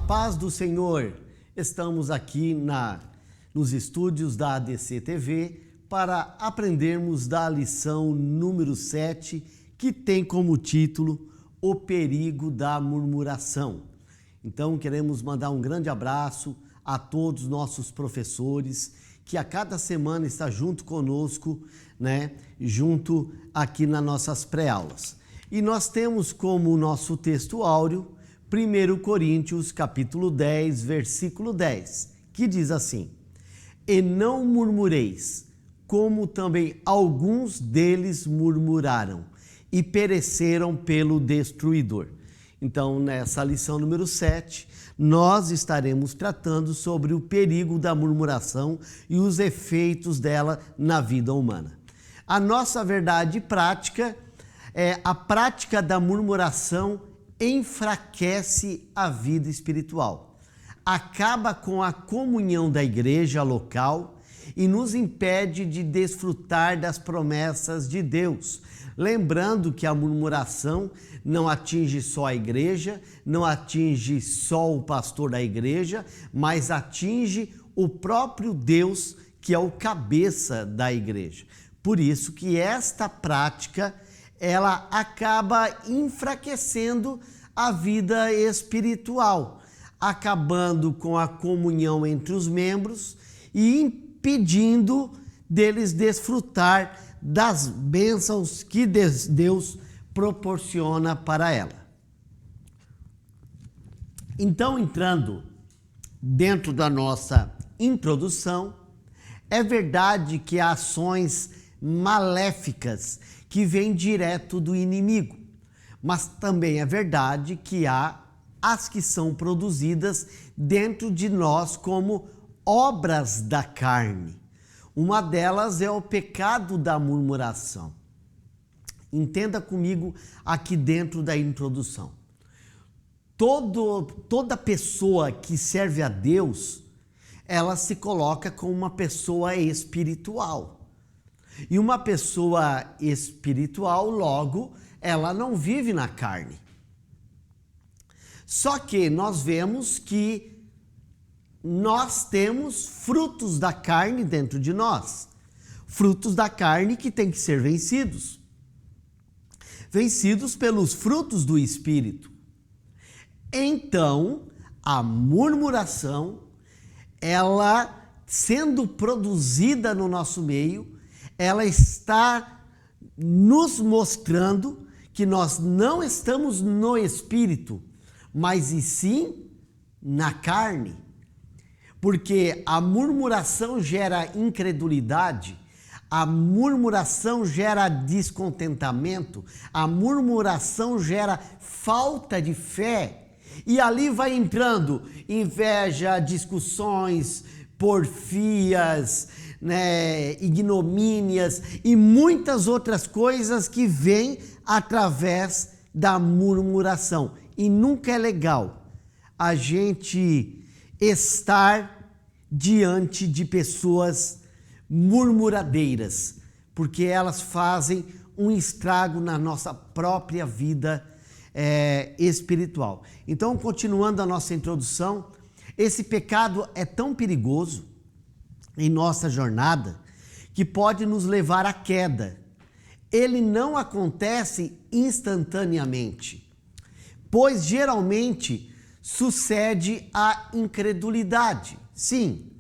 paz do Senhor, estamos aqui nos estúdios da ADC TV para aprendermos da lição número 7, que tem como título O Perigo da Murmuração. Então queremos mandar um grande abraço a todos os nossos professores, que a cada semana está junto conosco, junto aqui nas nossas pré-aulas. E nós temos como nosso texto áureo 1 Coríntios capítulo 10, versículo 10, que diz assim: E não murmureis, como também alguns deles murmuraram e pereceram pelo destruidor. Então, nessa lição número 7, nós estaremos tratando sobre o perigo da murmuração e os efeitos dela na vida humana. A nossa verdade prática é a prática da murmuração enfraquece a vida espiritual, acaba com a comunhão da igreja local e nos impede de desfrutar das promessas de Deus. Lembrando que a murmuração não atinge só a igreja, não atinge só o pastor da igreja, mas atinge o próprio Deus, que é o cabeça da igreja. Por isso que esta prática ela acaba enfraquecendo a vida espiritual, acabando com a comunhão entre os membros e impedindo deles desfrutar das bênçãos que Deus proporciona para ela. Então, entrando dentro da nossa introdução, é verdade que há ações maléficas que vêm direto do inimigo, mas também é verdade que há as que são produzidas dentro de nós como obras da carne. Uma delas é o pecado da murmuração. Entenda comigo aqui dentro da introdução. Toda pessoa que serve a Deus, ela se coloca como uma pessoa espiritual. E uma pessoa espiritual, logo, ela não vive na carne. Só que nós vemos que nós temos frutos da carne dentro de nós. Frutos da carne que têm que ser vencidos. Vencidos pelos frutos do Espírito. Então, a murmuração, ela sendo produzida no nosso meio, ela está nos mostrando que nós não estamos no Espírito, mas e sim na carne. Porque a murmuração gera incredulidade, a murmuração gera descontentamento, a murmuração gera falta de fé. E ali vai entrando inveja, discussões, porfias, ignomínias e muitas outras coisas que vêm através da murmuração. E nunca é legal a gente estar diante de pessoas murmuradeiras, porque elas fazem um estrago na nossa própria vida espiritual. Então, continuando a nossa introdução, esse pecado é tão perigoso em nossa jornada que pode nos levar à queda. Ele não acontece instantaneamente, pois geralmente sucede a incredulidade. Sim,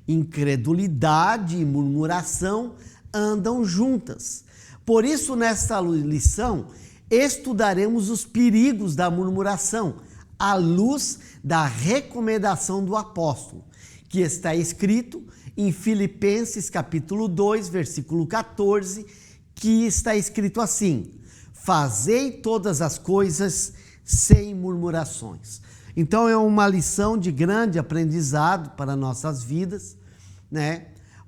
incredulidade e murmuração andam juntas. Por isso, nesta lição, estudaremos os perigos da murmuração à luz da recomendação do apóstolo, que está escrito em Filipenses capítulo 2, versículo 14, que está escrito assim: fazei todas as coisas sem murmurações. Então é uma lição de grande aprendizado para nossas vidas,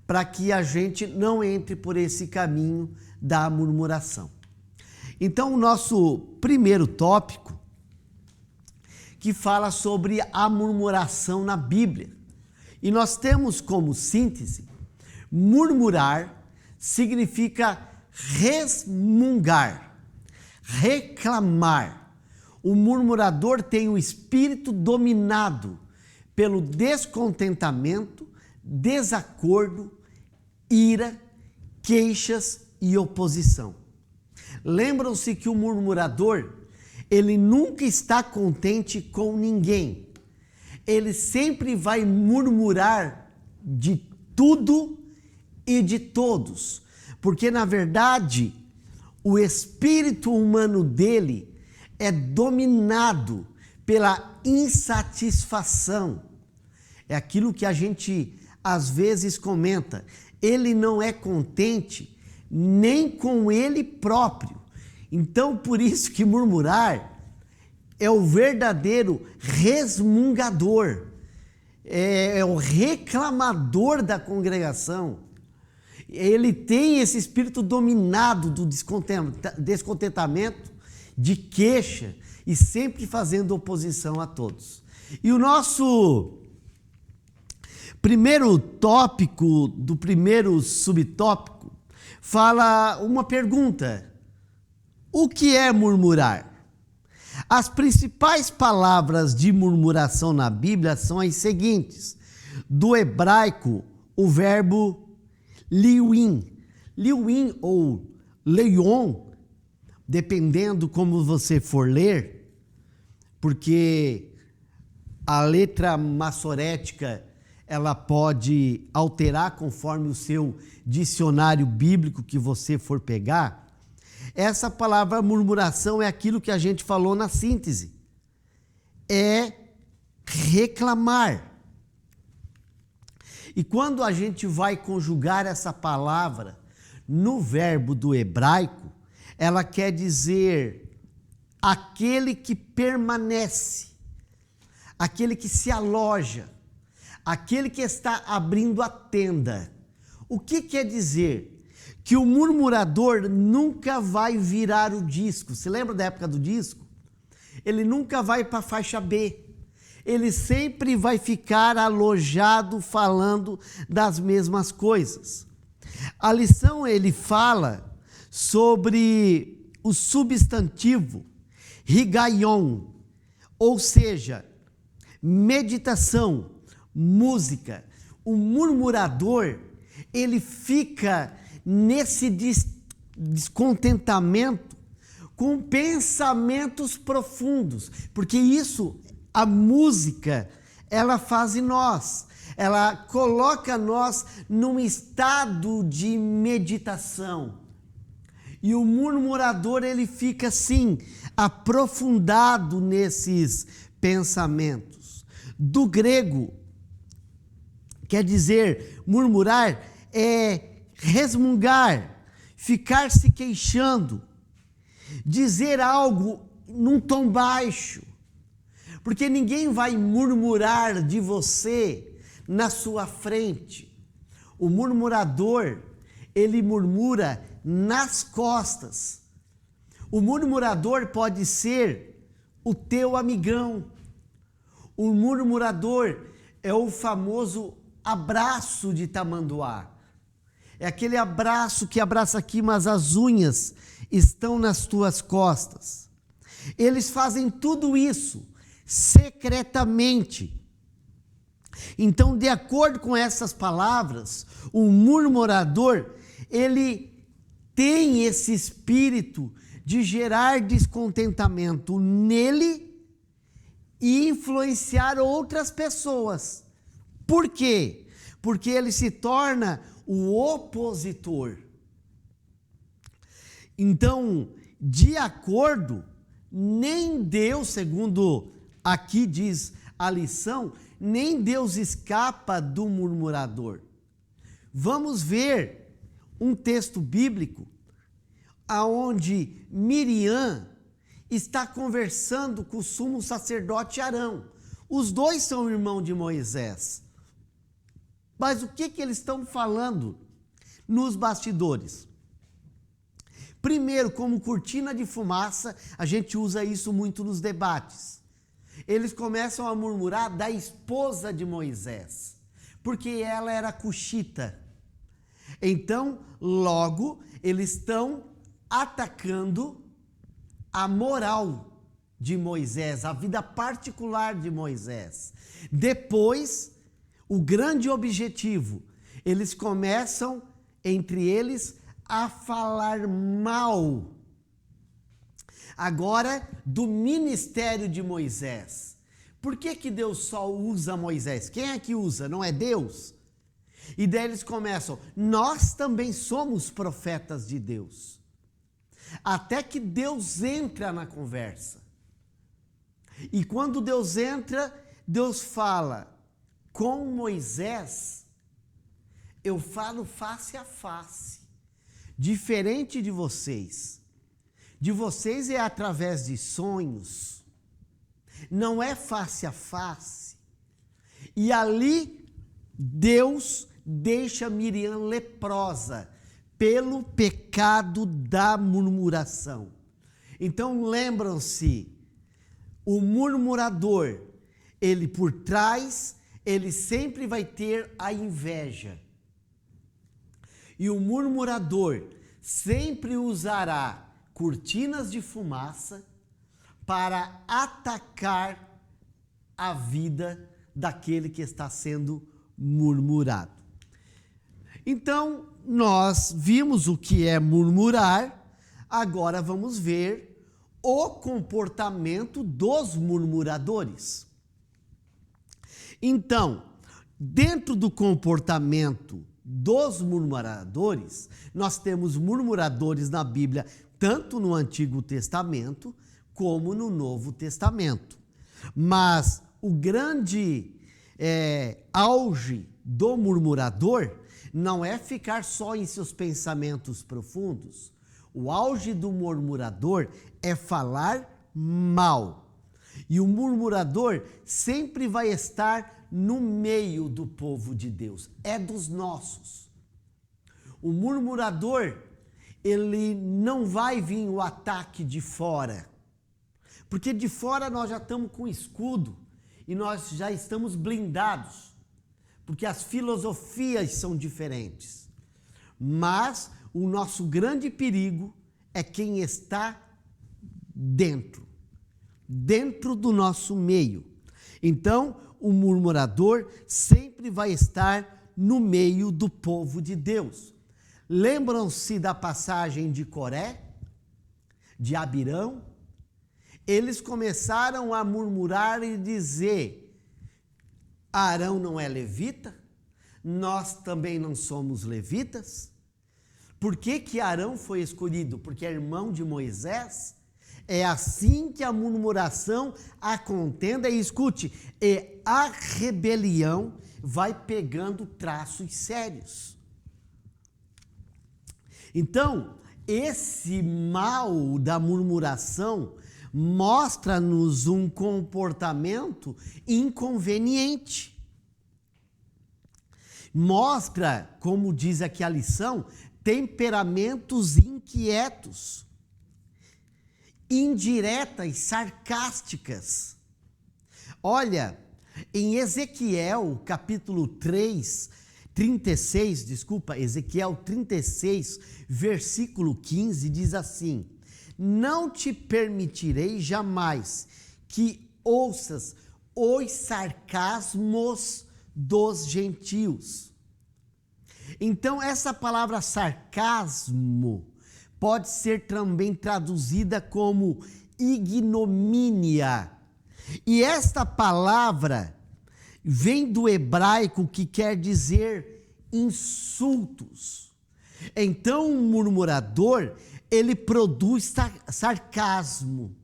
para que a gente não entre por esse caminho da murmuração. Então o nosso primeiro tópico, que fala sobre a murmuração na Bíblia. E nós temos como síntese, murmurar significa resmungar, reclamar, o murmurador tem o espírito dominado pelo descontentamento, desacordo, ira, queixas e oposição. Lembram-se que o murmurador, ele nunca está contente com ninguém. Ele sempre vai murmurar de tudo e de todos, porque na verdade o espírito humano dele é dominado pela insatisfação. É aquilo que a gente às vezes comenta. Ele não é contente nem com ele próprio. Então, por isso que murmurar é o verdadeiro resmungador, é o reclamador da congregação. Ele tem esse espírito dominado do descontentamento, de queixa e sempre fazendo oposição a todos. E o nosso primeiro tópico, do primeiro subtópico, fala uma pergunta: o que é murmurar? As principais palavras de murmuração na Bíblia são as seguintes. Do hebraico, o verbo liuim. Liuim ou leion, dependendo como você for ler, porque a letra massorética ela pode alterar conforme o seu dicionário bíblico que você for pegar. Essa palavra murmuração é aquilo que a gente falou na síntese. É reclamar. E quando a gente vai conjugar essa palavra no verbo do hebraico, ela quer dizer aquele que permanece, aquele que se aloja, aquele que está abrindo a tenda. O que quer dizer? Que o murmurador nunca vai virar o disco. Você lembra da época do disco? Ele nunca vai para a faixa B. Ele sempre vai ficar alojado falando das mesmas coisas. A lição ele fala sobre o substantivo higaion, ou seja, meditação, música. O murmurador, ele fica nesse descontentamento com pensamentos profundos, porque isso, a música, ela faz em nós, ela coloca nós num estado de meditação. E o murmurador, ele fica assim, aprofundado nesses pensamentos. Do grego, quer dizer, murmurar é resmungar, ficar se queixando, dizer algo num tom baixo, porque ninguém vai murmurar de você na sua frente. O murmurador, ele murmura nas costas. O murmurador pode ser o teu amigão. O murmurador é o famoso abraço de tamanduá. É aquele abraço que abraça aqui, mas as unhas estão nas tuas costas. Eles fazem tudo isso secretamente. Então, de acordo com essas palavras, o murmurador, ele tem esse espírito de gerar descontentamento nele e influenciar outras pessoas. Por quê? Porque ele se torna o opositor. Então, de acordo, nem Deus, segundo aqui diz a lição, nem Deus escapa do murmurador. Vamos ver um texto bíblico aonde Miriam está conversando com o sumo sacerdote Arão. Os dois são irmãos de Moisés. Mas o que eles estão falando nos bastidores? Primeiro, como cortina de fumaça, a gente usa isso muito nos debates. Eles começam a murmurar da esposa de Moisés, porque ela era cuxita. Então, logo, eles estão atacando a moral de Moisés, a vida particular de Moisés. Depois, o grande objetivo, eles começam, entre eles, a falar mal. Agora, do ministério de Moisés. Por que Deus só usa Moisés? Quem é que usa? Não é Deus? E daí eles começam, nós também somos profetas de Deus. Até que Deus entra na conversa. E quando Deus entra, Deus fala, com Moisés, eu falo face a face, diferente de vocês. De vocês é através de sonhos, não é face a face. E ali, Deus deixa Miriam leprosa, pelo pecado da murmuração. Então lembram-se, o murmurador, ele por trás, ele sempre vai ter a inveja. E o murmurador sempre usará cortinas de fumaça para atacar a vida daquele que está sendo murmurado. Então, nós vimos o que é murmurar, agora vamos ver o comportamento dos murmuradores. Então, dentro do comportamento dos murmuradores, nós temos murmuradores na Bíblia, tanto no Antigo Testamento como no Novo Testamento. Mas o grande auge do murmurador não é ficar só em seus pensamentos profundos. O auge do murmurador é falar mal. E o murmurador sempre vai estar no meio do povo de Deus, é dos nossos. O murmurador, ele não vai vir o ataque de fora, porque de fora nós já estamos com escudo e nós já estamos blindados, porque as filosofias são diferentes. Mas o nosso grande perigo é quem está dentro do nosso meio. Então, o murmurador sempre vai estar no meio do povo de Deus. Lembram-se da passagem de Coré, de Abirão? Eles começaram a murmurar e dizer, Arão não é levita? Nós também não somos levitas? Por que Arão foi escolhido? Porque é irmão de Moisés? É assim que a murmuração, a contenda, e escute, e a rebelião vai pegando traços sérios. Então, esse mal da murmuração mostra-nos um comportamento inconveniente. Mostra, como diz aqui a lição, temperamentos inquietos, indiretas, sarcásticas. Olha, em Ezequiel capítulo 36, Ezequiel 36, versículo 15, diz assim, não te permitirei jamais que ouças os sarcasmos dos gentios. Então, essa palavra sarcasmo pode ser também traduzida como ignomínia. E esta palavra vem do hebraico que quer dizer insultos. Então, um murmurador, ele produz sarcasmo.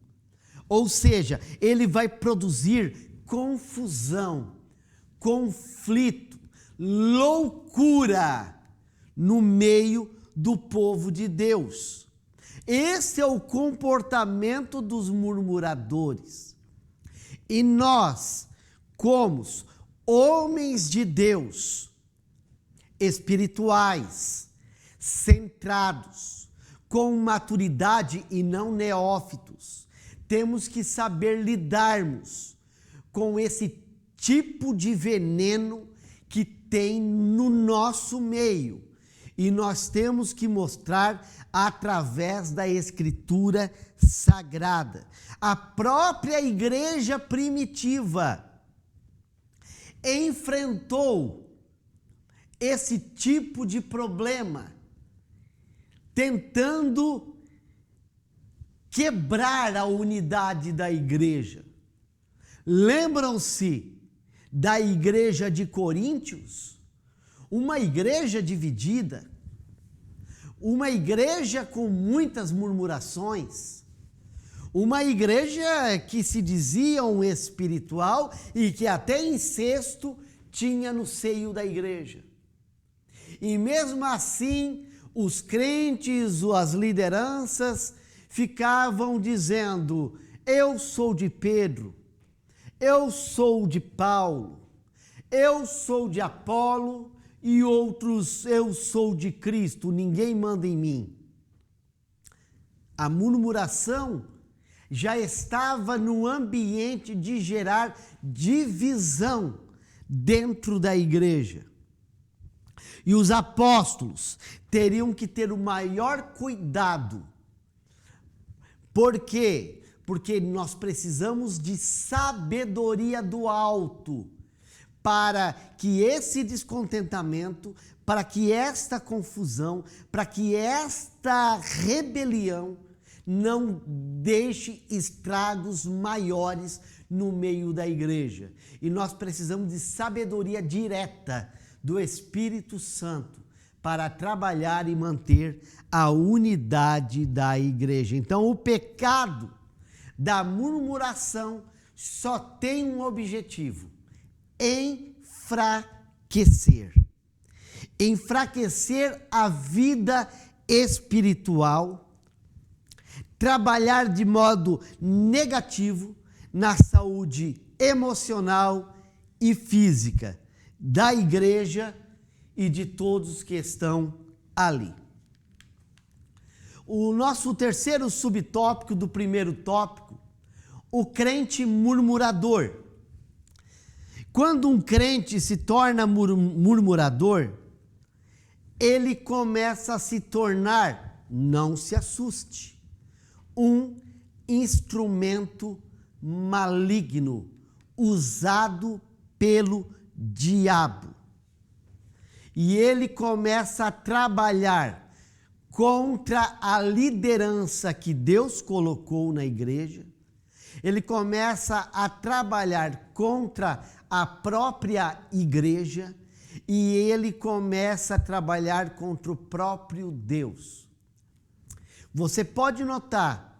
Ou seja, ele vai produzir confusão, conflito, loucura no meio do povo de Deus. Esse é o comportamento dos murmuradores. E nós, como homens de Deus, espirituais, centrados, com maturidade e não neófitos, temos que saber lidarmos com esse tipo de veneno que tem no nosso meio. E nós temos que mostrar através da Escritura Sagrada. A própria igreja primitiva enfrentou esse tipo de problema, tentando quebrar a unidade da igreja. Lembram-se da igreja de Coríntios? Uma igreja dividida, uma igreja com muitas murmurações, uma igreja que se dizia um espiritual e que até incesto tinha no seio da igreja. E mesmo assim, os crentes, as lideranças, ficavam dizendo: eu sou de Pedro, eu sou de Paulo, eu sou de Apolo, e outros: eu sou de Cristo, ninguém manda em mim. A murmuração já estava no ambiente de gerar divisão dentro da igreja. E os apóstolos teriam que ter o maior cuidado. Por quê? Porque nós precisamos de sabedoria do alto para que esse descontentamento, para que esta confusão, para que esta rebelião não deixe estragos maiores no meio da igreja. E nós precisamos de sabedoria direta do Espírito Santo para trabalhar e manter a unidade da igreja. Então, o pecado da murmuração só tem um objetivo: enfraquecer. Enfraquecer a vida espiritual, trabalhar de modo negativo na saúde emocional e física da igreja e de todos que estão ali. O nosso terceiro subtópico do primeiro tópico: o crente murmurador. Quando um crente se torna murmurador, ele começa a se tornar, não se assuste, um instrumento maligno usado pelo diabo. E ele começa a trabalhar contra a liderança que Deus colocou na igreja. Ele começa a trabalhar contra a própria igreja e ele começa a trabalhar contra o próprio Deus. Você pode notar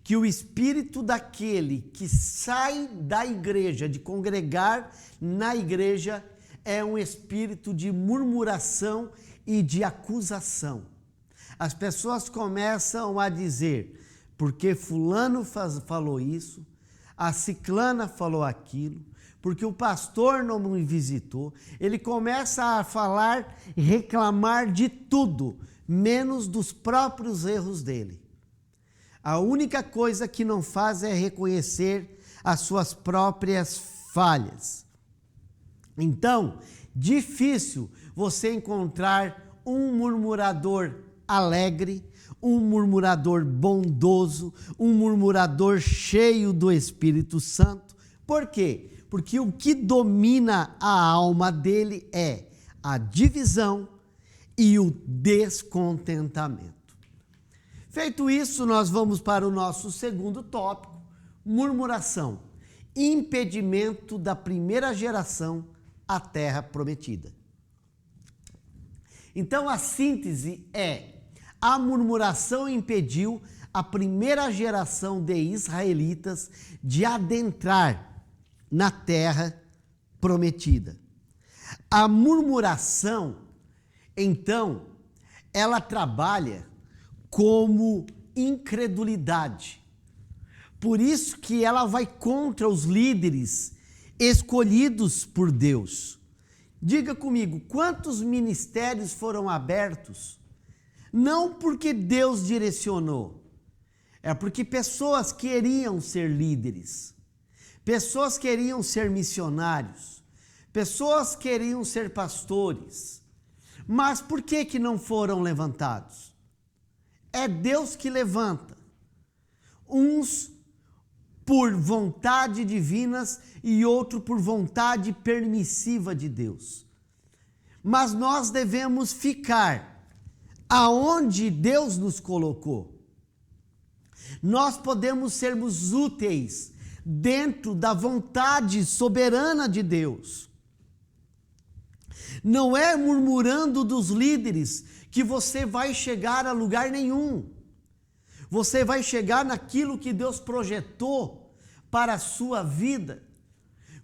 que o espírito daquele que sai da igreja, de congregar na igreja, é um espírito de murmuração e de acusação. As pessoas começam a dizer: porque fulano falou isso, a ciclana falou aquilo, porque o pastor não me visitou. Ele começa a falar e reclamar de tudo, menos dos próprios erros dele. A única coisa que não faz é reconhecer as suas próprias falhas. Então, difícil você encontrar um murmurador alegre, um murmurador bondoso, um murmurador cheio do Espírito Santo. Por quê? Porque o que domina a alma dele é a divisão e o descontentamento. Feito isso, nós vamos para o nosso segundo tópico: murmuração, impedimento da primeira geração à terra prometida. Então, a síntese é: a murmuração impediu a primeira geração de israelitas de adentrar na terra prometida. A murmuração, então, ela trabalha como incredulidade. Por isso que ela vai contra os líderes escolhidos por Deus. Diga comigo, quantos ministérios foram abertos? Não porque Deus direcionou, é porque pessoas queriam ser líderes, pessoas queriam ser missionários, pessoas queriam ser pastores, Mas por que não foram levantados? É Deus que levanta. Uns por vontade divinas e outro por vontade permissiva de Deus. Mas nós devemos ficar aonde Deus nos colocou. Nós podemos sermos úteis dentro da vontade soberana de Deus. Não é murmurando dos líderes que você vai chegar a lugar nenhum. Você vai chegar naquilo que Deus projetou para a sua vida.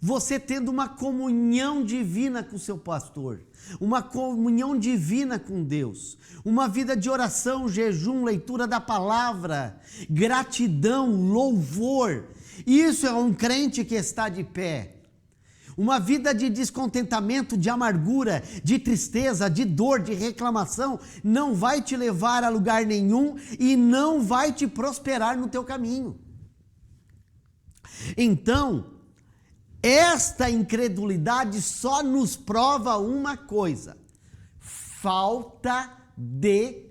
Você tendo uma comunhão divina com o seu pastor, uma comunhão divina com Deus, uma vida de oração, jejum, leitura da palavra, gratidão, louvor. Isso é um crente que está de pé. Uma vida de descontentamento, de amargura, de tristeza, de dor, de reclamação, não vai te levar a lugar nenhum e não vai te prosperar no teu caminho. Então, esta incredulidade só nos prova uma coisa: falta de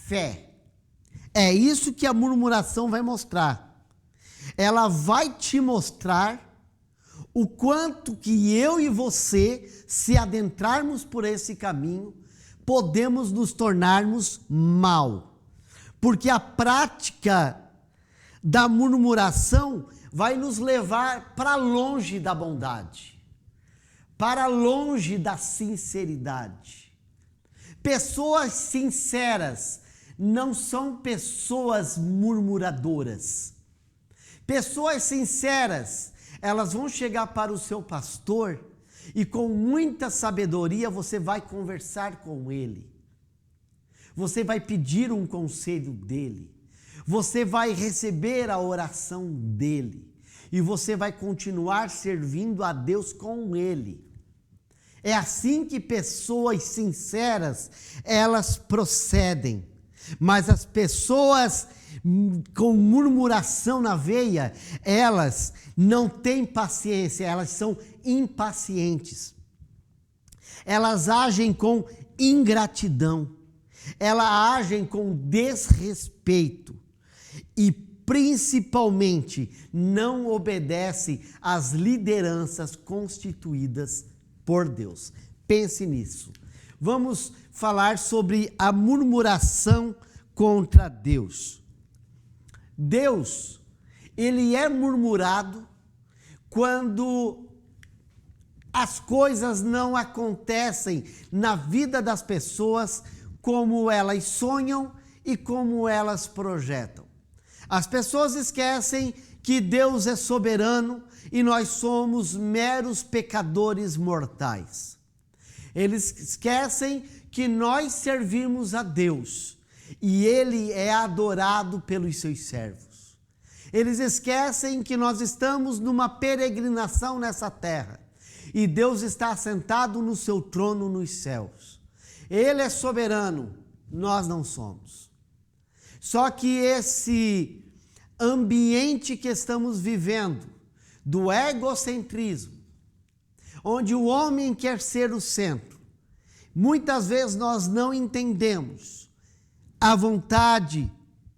fé. É isso que a murmuração vai mostrar. Ela vai te mostrar o quanto que eu e você, se adentrarmos por esse caminho, podemos nos tornarmos mal. Porque a prática da murmuração vai nos levar para longe da bondade, para longe da sinceridade. Pessoas sinceras não são pessoas murmuradoras. Pessoas sinceras, elas vão chegar para o seu pastor e com muita sabedoria você vai conversar com ele. Você vai pedir um conselho dele. Você vai receber a oração dele. E você vai continuar servindo a Deus com ele. É assim que pessoas sinceras, elas procedem. Mas as pessoas com murmuração na veia, elas não têm paciência, elas são impacientes. Elas agem com ingratidão, elas agem com desrespeito e principalmente não obedecem às lideranças constituídas por Deus. Pense nisso. Vamos falar sobre a murmuração contra Deus. Deus, ele é murmurado quando as coisas não acontecem na vida das pessoas como elas sonham e como elas projetam. As pessoas esquecem que Deus é soberano e nós somos meros pecadores mortais. Eles esquecem que nós servimos a Deus e Ele é adorado pelos seus servos. Eles esquecem que nós estamos numa peregrinação nessa terra e Deus está assentado no seu trono nos céus. Ele é soberano, nós não somos. Só que esse ambiente que estamos vivendo, do egocentrismo, onde o homem quer ser o centro, muitas vezes nós não entendemos a vontade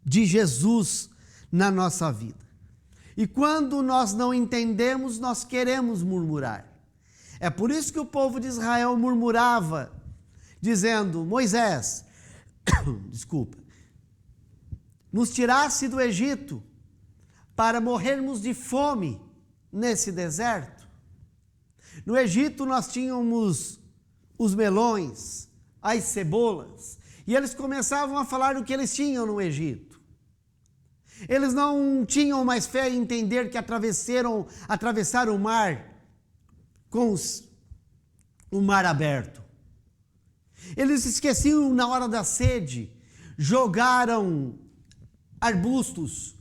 de Jesus na nossa vida. E quando nós não entendemos, nós queremos murmurar. É por isso que o povo de Israel murmurava, dizendo: Moisés, desculpa, nos tirasse do Egito para morrermos de fome nesse deserto. No Egito nós tínhamos os melões, as cebolas, e eles começavam a falar o que eles tinham no Egito. Eles não tinham mais fé em entender que atravessaram o mar com o mar aberto. Eles esqueciam na hora da sede, jogaram arbustos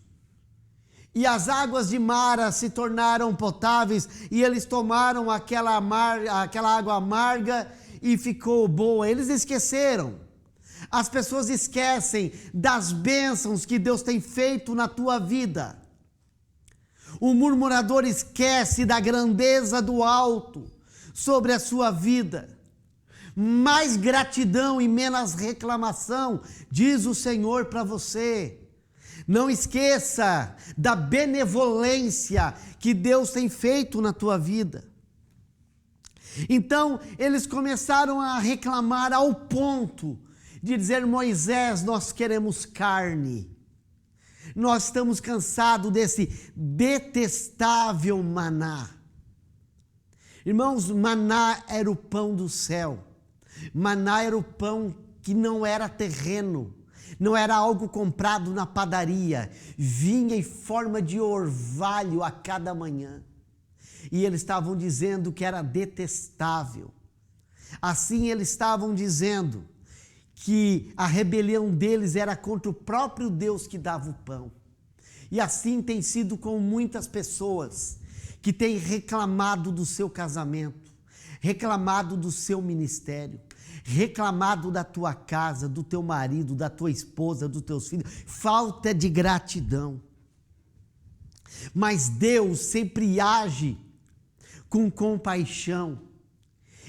e as águas de Mara se tornaram potáveis e eles tomaram aquela água amarga e ficou boa. Eles esqueceram. As pessoas esquecem das bênçãos que Deus tem feito na tua vida. O murmurador esquece da grandeza do alto sobre a sua vida. Mais gratidão e menos reclamação, diz o Senhor para você. Não esqueça da benevolência que Deus tem feito na tua vida. Então, eles começaram a reclamar ao ponto de dizer: Moisés, nós queremos carne. Nós estamos cansados desse detestável maná. Irmãos, maná era o pão do céu. Maná era o pão que não era terreno, não era algo comprado na padaria, vinha em forma de orvalho a cada manhã. E eles estavam dizendo que era detestável. Assim eles estavam dizendo que a rebelião deles era contra o próprio Deus que dava o pão. E assim tem sido com muitas pessoas que têm reclamado do seu casamento, reclamado do seu ministério, reclamado da tua casa, do teu marido, da tua esposa, dos teus filhos, falta de gratidão. Mas Deus sempre age com compaixão.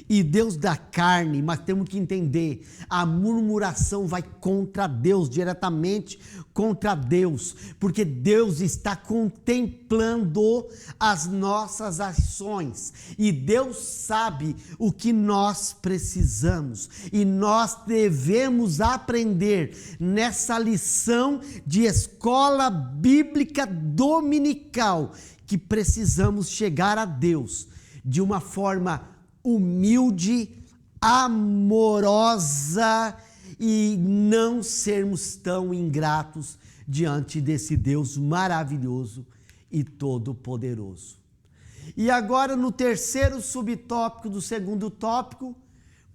E Deus dá carne, mas temos que entender, a murmuração vai contra Deus, diretamente contra Deus, porque Deus está contemplando as nossas ações, e Deus sabe o que nós precisamos, e nós devemos aprender nessa lição de escola bíblica dominical, que precisamos chegar a Deus de uma forma humilde, amorosa e não sermos tão ingratos diante desse Deus maravilhoso e todo-poderoso. E agora no terceiro subtópico do segundo tópico,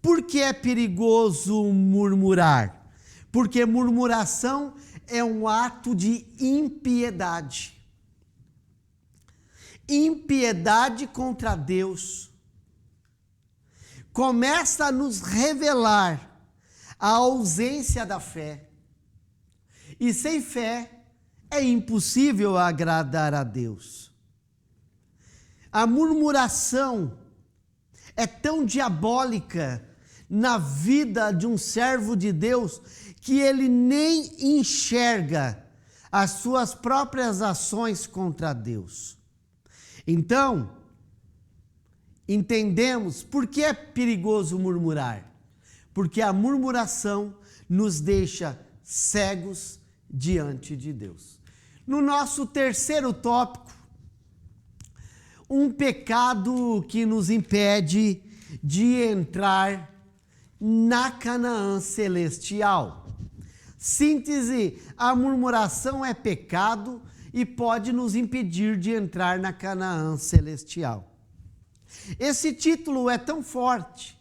por que é perigoso murmurar? Porque murmuração é um ato de impiedade. Impiedade contra Deus. Começa a nos revelar a ausência da fé. E sem fé é impossível agradar a Deus. A murmuração é tão diabólica na vida de um servo de Deus que ele nem enxerga as suas próprias ações contra Deus. Então, entendemos por que é perigoso murmurar. Porque a murmuração nos deixa cegos diante de Deus. No nosso terceiro tópico, um pecado que nos impede de entrar na Canaã celestial. Síntese, a murmuração é pecado e pode nos impedir de entrar na Canaã celestial. Esse título é tão forte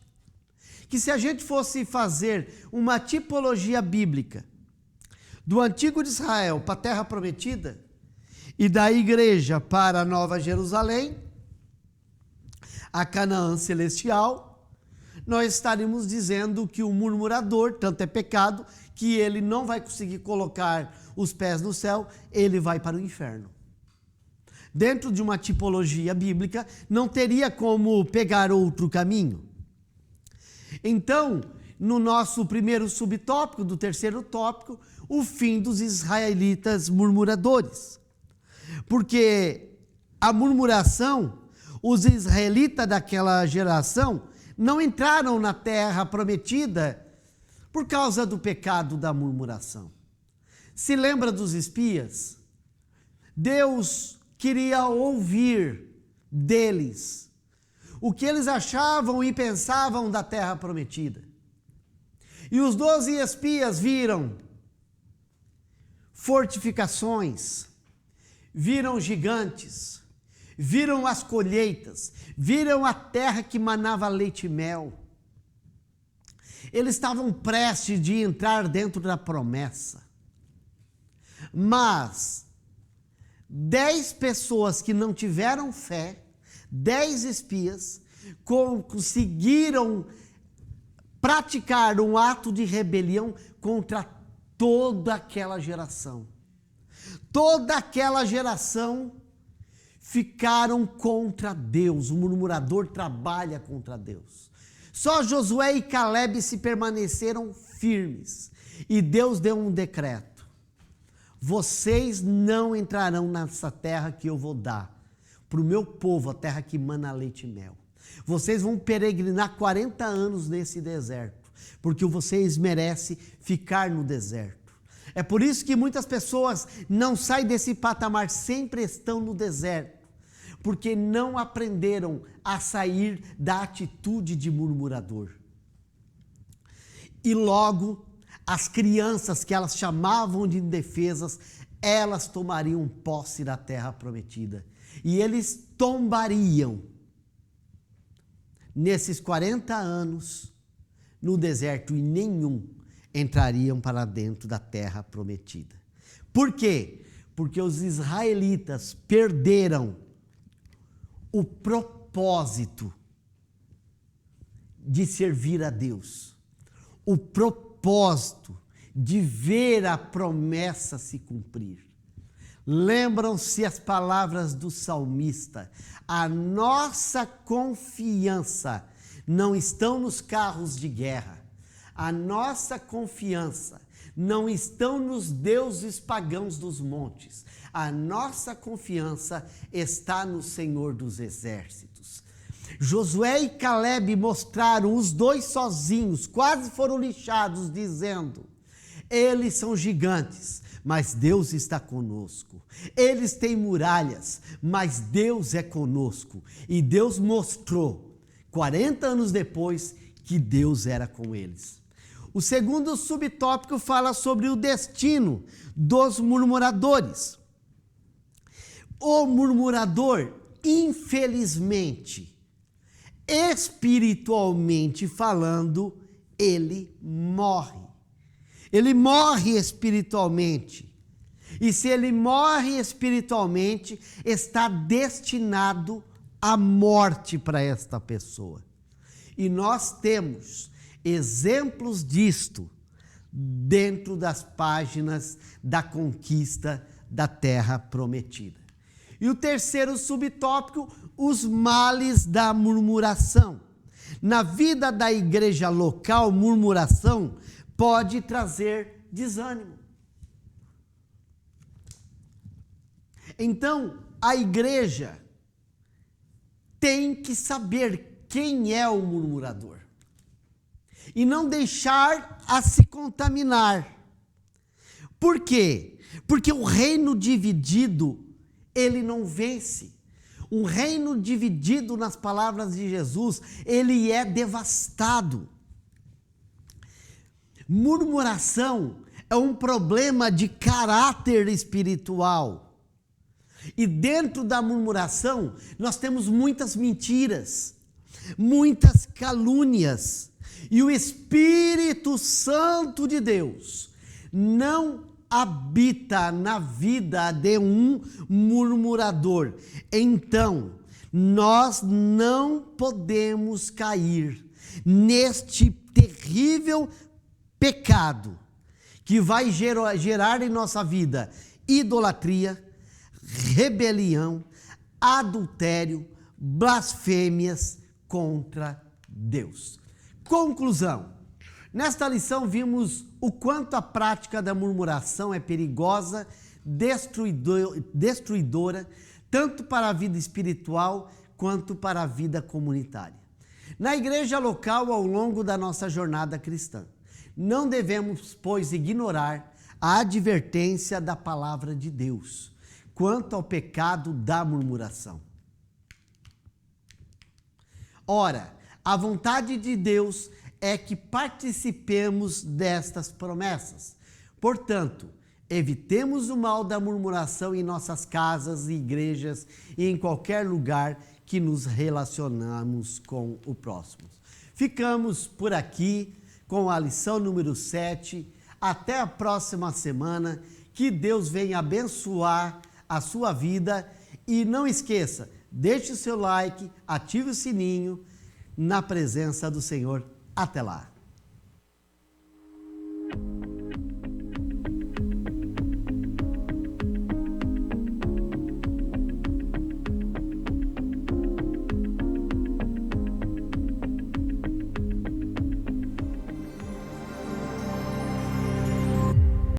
que, se a gente fosse fazer uma tipologia bíblica do antigo de Israel para a Terra Prometida e da igreja para a Nova Jerusalém, a Canaã celestial, nós estaríamos dizendo que o murmurador, tanto é pecado, que ele não vai conseguir colocar os pés no céu, ele vai para o inferno. Dentro de uma tipologia bíblica, não teria como pegar outro caminho. Então, no nosso primeiro subtópico, do terceiro tópico, o fim dos israelitas murmuradores. Porque a murmuração, os israelitas daquela geração não entraram na terra prometida por causa do pecado da murmuração. Se lembra dos espias? Deus queria ouvir deles o que eles achavam e pensavam da terra prometida. E os 12 espias viram fortificações, viram gigantes, viram as colheitas, viram a terra que manava leite e mel. Eles estavam prestes de entrar dentro da promessa. Mas 10 pessoas que não tiveram fé, 10 espias, conseguiram praticar um ato de rebelião contra toda aquela geração. Toda aquela geração ficaram contra Deus. O murmurador trabalha contra Deus. Só Josué e Calebe se permaneceram firmes. E Deus deu um decreto: vocês não entrarão nessa terra que eu vou dar para o meu povo, a terra que mana leite e mel. Vocês vão peregrinar 40 anos nesse deserto, porque vocês merecem ficar no deserto. É por isso que muitas pessoas não saem desse patamar, sempre estão no deserto, porque não aprenderam a sair da atitude de murmurador. E logo, as crianças que elas chamavam de indefesas, elas tomariam posse da terra prometida. E eles tombariam nesses 40 anos no deserto e nenhum entrariam para dentro da terra prometida. Por quê? Porque os israelitas perderam o propósito de servir a Deus, o propósito de ver a promessa se cumprir. Lembram-se as palavras do salmista: a nossa confiança não está nos carros de guerra, a nossa confiança não está nos deuses pagãos dos montes, a nossa confiança está no Senhor dos Exércitos. Josué e Calebe mostraram, os dois sozinhos, quase foram lixados, dizendo: eles são gigantes, mas Deus está conosco. Eles têm muralhas, mas Deus é conosco. E Deus mostrou, 40 anos depois, que Deus era com eles. O segundo subtópico fala sobre o destino dos murmuradores. O murmurador, infelizmente, espiritualmente falando, ele morre. Ele morre espiritualmente. E se ele morre espiritualmente, está destinado à morte para esta pessoa. E nós temos exemplos disto dentro das páginas da conquista da terra prometida. E o terceiro subtópico, os males da murmuração. Na vida da igreja local, murmuração pode trazer desânimo. Então, a igreja tem que saber quem é o murmurador e não deixar a se contaminar. Por quê? Porque o reino dividido, ele não vence. Um reino dividido, nas palavras de Jesus, ele é devastado. Murmuração é um problema de caráter espiritual. E dentro da murmuração, nós temos muitas mentiras, muitas calúnias. E o Espírito Santo de Deus não habita na vida de um murmurador. Então, nós não podemos cair neste terrível pecado que vai gerar em nossa vida idolatria, rebelião, adultério, blasfêmias contra Deus. Conclusão: nesta lição vimos o quanto a prática da murmuração é perigosa, destruidora, tanto para a vida espiritual quanto para a vida comunitária. Na igreja local, ao longo da nossa jornada cristã, não devemos, pois, ignorar a advertência da palavra de Deus quanto ao pecado da murmuração. Ora, a vontade de Deus é que participemos destas promessas. Portanto, evitemos o mal da murmuração em nossas casas, igrejas e em qualquer lugar que nos relacionamos com o próximo. Ficamos por aqui com a lição número 7. Até a próxima semana. Que Deus venha abençoar a sua vida. E não esqueça, deixe o seu like, ative o sininho, na presença do Senhor. Até lá.